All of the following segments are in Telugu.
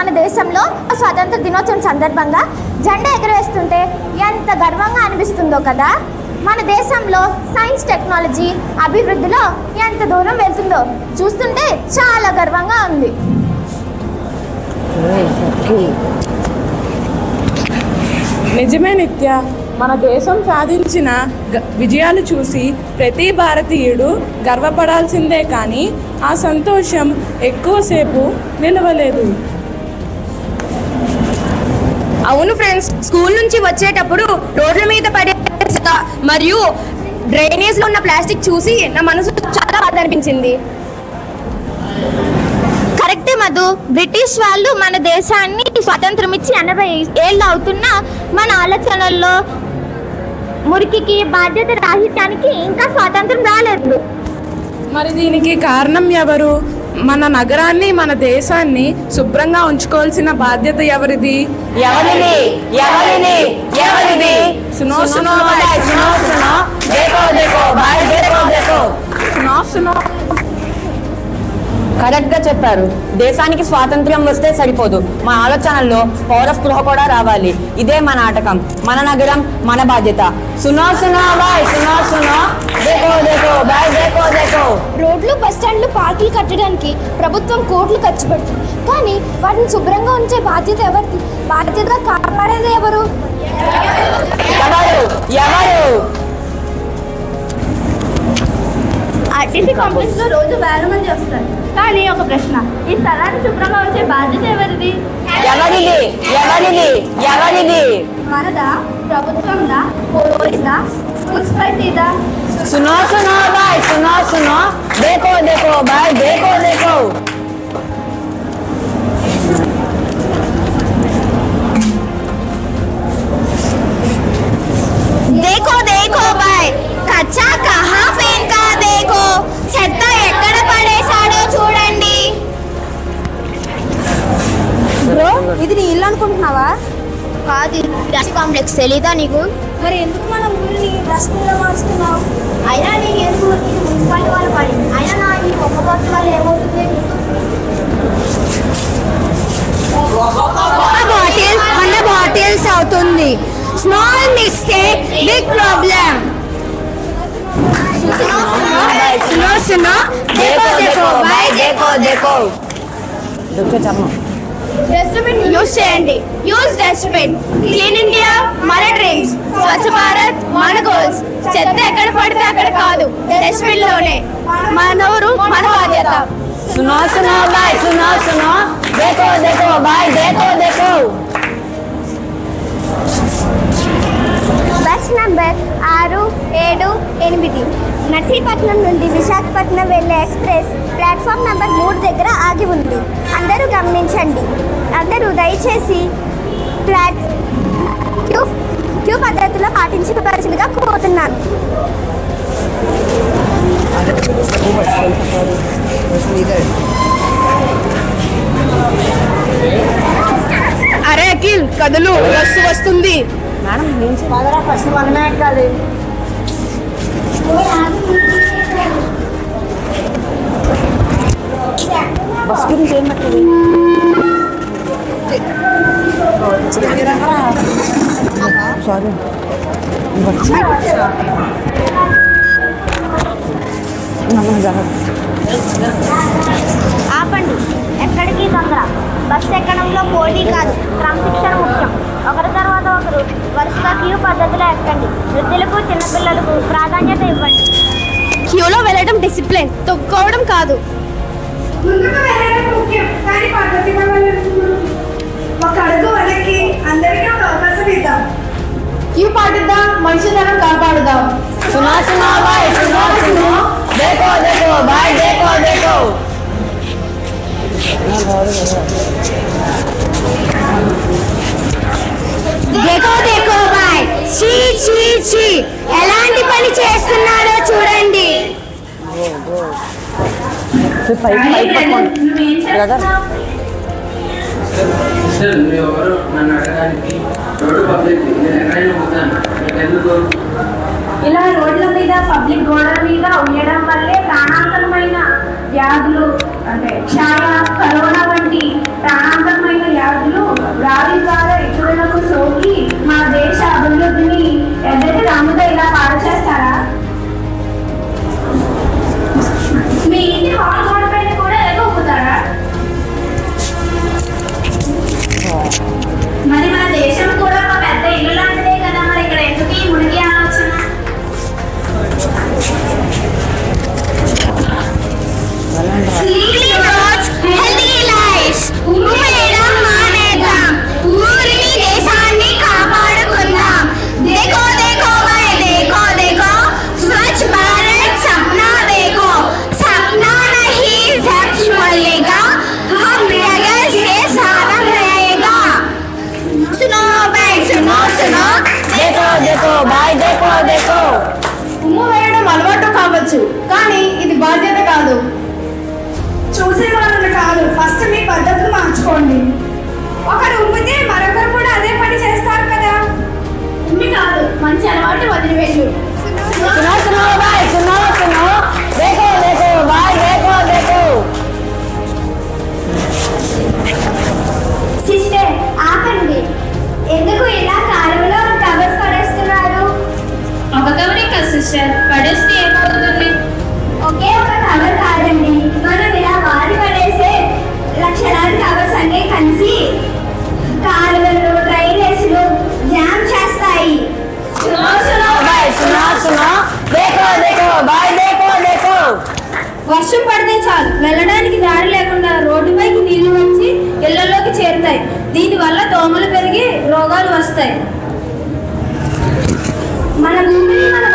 మన దేశంలో స్వాతంత్ర దినోత్సవం సందర్భంగా జెండా ఎగరవేస్తుంటే ఎంత గర్వంగా అనిపిస్తుందో కదా. మన దేశంలో సైన్స్ టెక్నాలజీ అభివృద్ధిలో ఎంత దూరం వెళ్తుందో చూస్తుంటే చాలా గర్వంగా ఉంది. నిజమే నిత్య, మన దేశం సాధించిన విజయాలు చూసి ప్రతి భారతీయుడు గర్వపడాల్సిందే, కానీ ఆ సంతోషం ఎక్కువసేపు నిలవలేదు. అవును ఫ్రెండ్స్, స్కూల్ నుంచి వచ్చేటప్పుడు రోడ్ల మీద పడే మరియు డ్రైనేజ్ లో ఉన్న ప్లాస్టిక్ చూసి నా మనసు చాలా బాధ అనిపించింది. కరెక్టే మధు, బ్రిటిష్ వాళ్ళు మన దేశాన్ని స్వాతంత్రం ఇచ్చి 80 ఏళ్ళు అవుతున్నా మన ఆలోచనల్లో మురికికి బాధ్యత రాహిత్యానికి ఇంకా స్వాతంత్రం రాలేదు. మరి దీనికి కారణం ఎవరు? మన నగరాన్ని, మన దేశాన్ని శుభ్రంగా ఉంచుకోవాల్సిన బాధ్యత ఎవరిది? సునో సునో సునో సునో దేకో దేకో భాయ్ దేకో దేకో సునో సునో. కరెక్ట్ గా చెప్పారు. దేశానికి స్వాతంత్ర్యం వస్తే సరిపోదు, మన ఆలోచనల్లో పౌర స్పృహ కూడా రావాలి. ఇదే మన నాటకం, మన నగరం, మన బాధ్యత. సునో సునో బాయ్ సునో సునో దేకో దేకో బాయ్ దేకో దేకో. రోడ్లు, బస్టాండ్లు, పార్కులు కట్టడానికి ప్రభుత్వం కోట్లు ఖర్చు పెడుతుంది, కానీ వాటిని శుభ్రంగా ఉంచే బాధ్యత ఎవరిది? బాధ్యతగా కాపాడేది ఎవరు? ఆర్టీసీ కాంప్లెక్స్ లో రోజు వేల మంది వస్తారు, కానీ ఒక ప్రశ్న, ఈ స్థలాన్ని శుభ్రంగా ఉంచే బాధ్యత ఎవరిది? మనదా? ప్రభుత్వందా? పోలీసా? మున్సిపాలిటీదా? సునో సునో బాయ్ సునో సునో దేకో దేకో బాయ్ దేకో దేకో. देखो देखो भाई, कच्चा कहाँ फेंका देखो, చెత్త ఎక్కడ పడేసాడో చూడండి. బ్రో, ఇది నీ ఇల్లు అనుకుంటున్నావా? కాదు, డస్ట్ కాంప్లెక్స్. తెలీదా నీకు? మరి ఎందుకు మన ఊరిని డస్ట్బిన్లో మార్చుతున్నావు? అయినా నీకు ఎందుకు మున్సిపాలిటీ వాళ్ళు పడింది? అయినా నా ఈ ఒక్క బాక్స్ వాళ్ళు ఏమవుతుంది? బాటిల్స్ అవుతుంది. Small mistake, big problem. సునో సునో దేకో దేకో బాయ్ దేకో దేకో. డస్ట్బిన్ యూజ్ చేయండి. Use dustbin. క్లీన్ ఇండియా మన డ్రీమ్స్, స్వచ్ఛ భారత్ మన గోల్స్. చెత్త ఎక్కడ పడితే అక్కడ కాదు, డస్ట్బిన్ లోనే. మన ఊరు మన బాధ్యత. సునో సునో బాయ్ సునో సునో దేకో దేకో బాయ్ దేకో దేకో. బస్ నంబర్ 678 నర్సీపట్నం నుండి విశాఖపట్నం వెళ్ళే ఎక్స్ప్రెస్ ప్లాట్ఫామ్ నంబర్ 3 దగ్గర ఆగి ఉంది. అందరూ గమనించండి. అందరూ దయచేసి క్యూ పద్ధతిలో పాటించవలసిందిగా కోరుతున్నాను. అరే అఖిల్, కదులు, బస్సు వస్తుంది. మేడం నుంచి బాగా ఫస్ట్ మనమే ఎక్కాలి. బస్ గురించి ఏం పెట్టింది? సారీ, ఆపండి, ఎక్కడికి తొందర. బస్సు ఎక్కడంలో పోటీ కాదు, క్రమశిక్షణ ముఖ్యం. ఒకరి తర్వాత ఒకరు వరుసగా క్యూ పద్ధతిలో ఎక్కండి. వృద్ధులకు, చిన్నపిల్లలకు ప్రాధాన్యత ఇవ్వండి. క్యూలో వెళ్ళడం డిసిప్లిన్, తొక్కుకోవడం కాదు. ముందుకు వెళ్ళడం ముఖ్యం, కానీ పద్ధతి ఒక అడుగు వెనక్కి. అందరికీ ఒక అవకాశం ఇద్దాం. క్యూ పాటిద్దాం, మనుషులను కాపాడుదాం. సునో సునో బాయ్ సునో సునో దేకో దేకో బాయ్ దేకో దేకో. దేకో దేకో బాయ్. చీ చీ చీ, ఎలాంటి పని చేస్తున్నాడో చూడండి. ఇలా రోడ్ల మీద, పబ్లిక్ గోడల మీద ఉండడం వల్లే ప్రాణాంతకమైన వ్యాధులు అంటే క్షయ, కరోనా వంటి ప్రాణాంతకమైన మరి మన దేశం కూడా ఒక పెద్ద ఇల్లు లాంటిదే కదా, మరి ఇక్కడ ఎందుకు ఈ మురికి ఆలోచన? ఊరిని దేశాన్ని కాపాడుకుందాం. देखो देखो भाई देखो देखो स्वच्छ भारत सपना देखो सपना नहीं सच मिलेगा हम नगर से सारा रहेगा सुनो भाई सुनो सुनो देखो देखो भाई देखो देखो ఉమ్ము వేయడం అలవాటు కావచ్చు, కానీ ఇది బాధ్యత కాదు. చూసే వాళ్ళని కాదు, ఫస్ట్ మీ పద్ధతులు మార్చుకోండి. ఒకరు ఉమ్మితే మరొకరు కూడా అదే పని చేస్తారు కదా. ఉమ్మి కాదు, మంచి అలవాటు వదిలివేళ్ళు. सुनो सुनो भाई सुनो सुनो देखो देखो भाई देखो देखो సిస్టర్ ఆపండి, ఎందుకు ఇలా కాలువలో కవర్స్ పడేస్తున్నారు? ఒక కవరే కదా సిస్టర్, పడేస్తే ఏమవుతుంది? ఒకే ఒక కవర్ కాదండి, మనం ఇలా వాడి పడేసే లక్షలాది కవర్స్ అన్నీ కలిసి కాలువలు డ్రైనేజ్లు జామ్ చేస్తాయి. भाई सुनो सुनो देखो देखो भाई देखो देखो వర్షం పడితే చాలు, వెళ్ళడానికి దారి లేకుండా రోడ్డుపైకి నీళ్లు వచ్చి ఇళ్లలోకి చేరుతాయి. దీనివల్ల దోమలు పెరిగి రోగాలు వస్తాయి. మన భూమిని మన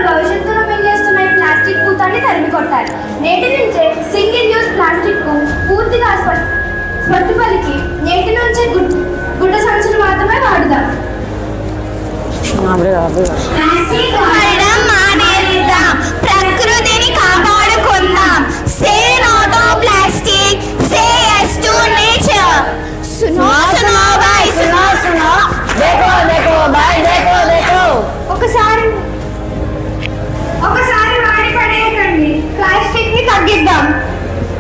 భవిష్యత్తును మింగేస్తున్న ఈ ప్లాస్టిక్ పూతాన్ని తరిమి కొట్టాలి. నేటి నుంచే సింగిల్ యూజ్ ప్లాస్టిక్ కు పూర్తిగా స్వస్తి పలికి నేటి నుంచే గుడ్డ సంచులు మాత్రమే వాడుదాం. ప్లాస్టిక్ వాడడం మానేద్దాం, ప్రకృతిని కాపాడుకుందాం. Say no to plastic, say yes to nature. సునో సునో భాయ్ సునో సునో देखो देखो भाई देखो देखो ఒకసారి వాడి పడేయకండి. ప్లాస్టిక్ ని తగ్గిద్దాం.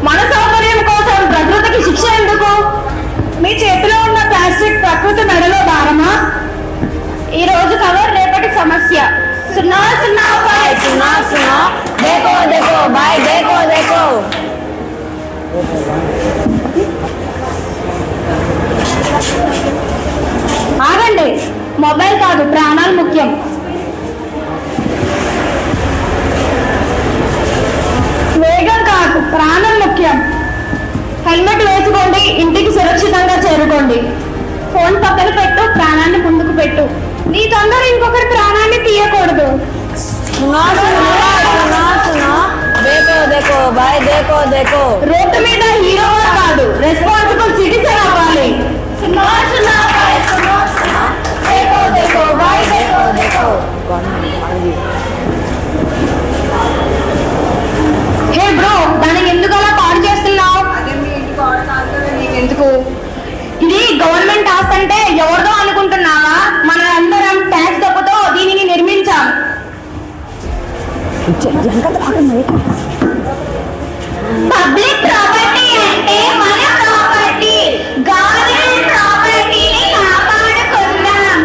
మన సౌకర్యం కోసం ప్రకృతికి శిక్ష ఎందుకు? మీ చేతిలో ఉన్న ప్లాస్టిక్ ప్రకృతి మెడలో భారమా? ఈ రోజు కవర్ రేపటి సమస్య. సున్నా సున్నా भाई सुनो सुनो देखो देखो भाई देखो देखो ఆగండి, మొబైల్ కాదు, ప్రాణాలు ముఖ్యం. వేగం కాదు, ప్రాణం ముఖ్యం. హెల్మెట్ వేసుకోండి, ఇంటికి సురక్షితంగా చేరుకోండి. ఫోన్ పక్కన పెట్టు, ప్రాణాన్ని ముందుకు పెట్టు. నీ తొందర ఇంకొకరి ప్రాణాన్ని తీయకూడదు. सुनो सुनो सुनो सुनो देखो देखो भाई देखो देखो రోడ్డు మీద హీరోగా కాదు, రెస్పాన్సిబుల్ సిటిజన్ అవ్వాలి. देखो देखो भाई देखो देखो హే బ్రో, దానికి ఎందుకు అలా పాడు చేస్తున్నావు? ఎందుకు? ఇది గవర్నమెంట్ ఆస్తి అంటే ఎవరిదో అనుకుంటున్నావా? మనందరం ట్యాక్స్ డబ్బుతో దీనిని నిర్మించాం. పబ్లిక్ ప్రాపర్టీ అంటే మన ప్రాపర్టీ. గవర్నమెంట్ ప్రాపర్టీని కాపాడుకుందాం,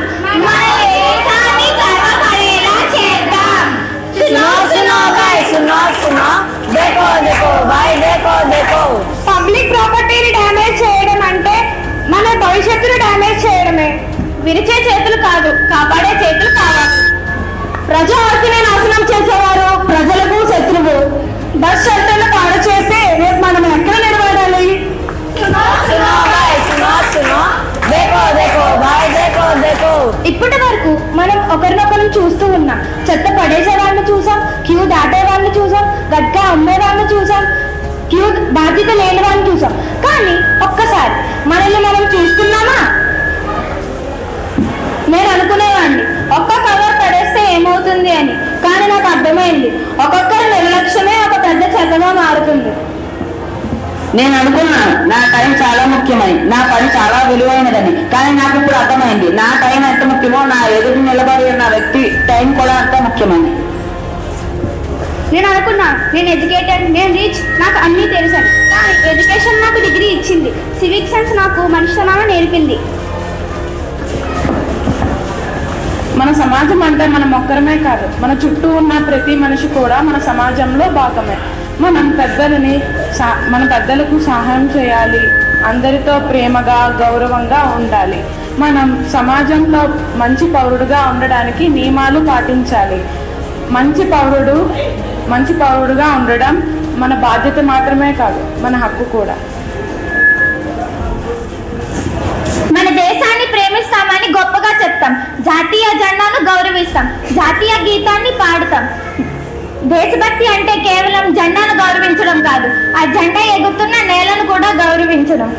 మన దేశాన్ని గర్వపడేలా చేద్దాం. सुनो सुनो भाई सुनो सुनो देखो देखो भाई देखो देखो పబ్లిక్ ప్రాపర్టీని డ్యామేజ్ చేయడం అంటే మన భవిష్యత్తును డ్యామేజ్ చేయడమే. విరిచే చేతులు కాదు, కాపాడే చేతులు కావాలి. ప్రజా ఆస్తిని నాశనం చేసేవారు ప్రజలకు శత్రువు. బస్ షెల్టర్లు పాడు చేస్తే రేపు మనం ఎక్కడ నిలబడాలి? सुनो भाई सुनो सुनो देखो देखो भाई देखो देखो ఇప్పటి వరకు మనం ఒకరినొకరు చూస్తూ ఉన్నాం. చెత్త పడేసే వాళ్ళని చూసాం, క్యూ దాటే వాళ్ళని చూసాం, గట్కా అమ్మే వాళ్ళని చూసాం, క్యూ బాధ్యత లేని వాళ్ళని చూసాం. కానీ ఒక్కసారి మనల్ని మనం చూస్తున్నామా? నేను అనుకునేవాడిని ఒక్క కవర్ పడేస్తే ఏమవుతుంది అని, కానీ నాకు అర్థమైంది ఒక్కొక్కరి నిర్లక్ష్యమే ఒక పెద్ద చెత్తగా మారుతుంది. నేను అనుకున్నాను నా టైం చాలా ముఖ్యమని, నా పని చాలా విలువైనదని. కానీ నాకు ఇప్పుడు అర్థమైంది నా టైం ఎంత ముఖ్యమో నా ఎదురు నిలబడి ఉన్న వ్యక్తి టైం కూడా అంత ముఖ్యమని. నేను అనుకున్నా నేను ఎడ్యుకేటెడ్, నేను రీచ్, నాకు అన్నీ తెలుసని. కానీ ఎడ్యుకేషన్ నాకు డిగ్రీ ఇచ్చింది, సివిక్ సెన్స్ నాకు మనిషితనాన్ని నేర్పింది. మన సమాజం అంటే మనం ఒక్కరమే కాదు, మన చుట్టూ ఉన్న ప్రతి మనిషి కూడా మన సమాజంలో భాగమే. మన పెద్దలకు సహాయం చేయాలి, అందరితో ప్రేమగా గౌరవంగా ఉండాలి. మనం సమాజంలో మంచి పౌరుడుగా ఉండడానికి నియమాలు పాటించాలి. మంచి పౌరుడుగా ఉండడం మన బాధ్యత మాత్రమే కాదు, మన హక్కు కూడా. మన దేశాన్ని ప్రేమిస్తామని గొప్పగా చెప్తాం, జాతీయ జెండాను గౌరవిస్తాం, జాతీయ గీతాన్ని పాడుతాం. దేశభక్తి అంటే కేవలం జెండాను గౌరవించడం కాదు, ఆ జెండా ఎగురుతున్న నేలను కూడా గౌరవించడం.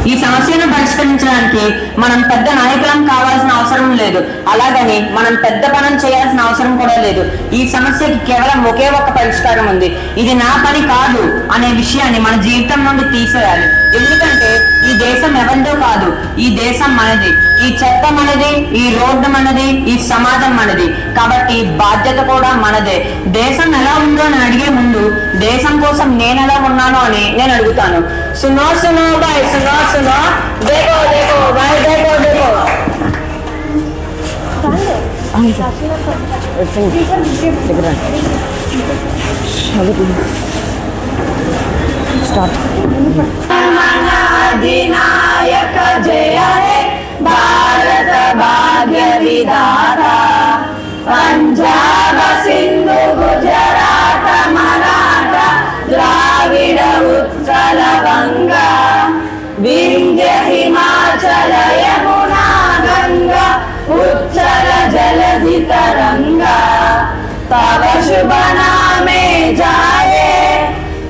ఈ సమస్యను పరిష్కరించడానికి మనం పెద్ద నాయకులం కావాల్సిన అవసరం లేదు, అలాగని మనం పెద్ద పనం చేయాల్సిన అవసరం కూడా లేదు. ఈ సమస్యకి కేవలం ఒకే ఒక్క పరిష్కారం ఉంది. ఇది నా పని కాదు అనే విషయాన్ని మన జీవితం నుండి తీసేయాలి. ఎందుకంటే ఈ దేశం ఎవరిదో కాదు, ఈ దేశం మనది, ఈ చెత్త మనది, ఈ రోడ్డు మనది, ఈ సమాజం మనది. కాబట్టి బాధ్యత కూడా మనదే. దేశం ఎలా ఉందో అని అడిగే ముందు దేశం కోసం నేను ఎలా ఉన్నానో అని నేను అడుగుతాను. సునో సునో బాయ్, సునో సునో, దేకో దేకో బాయ్, దేకో దేకో. అధినాయక జయ హే భారత భాగ్య విధాత, పంజాబ సింధు గుజరాత మరాఠ ద్రావిడ ఉత్కల వంగ, వింధ్య హిమాచల యమునా గంగా ఉచ్చల జలధి తరంగా, తవ శుభ నామే జాయే,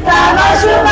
తవ శుభ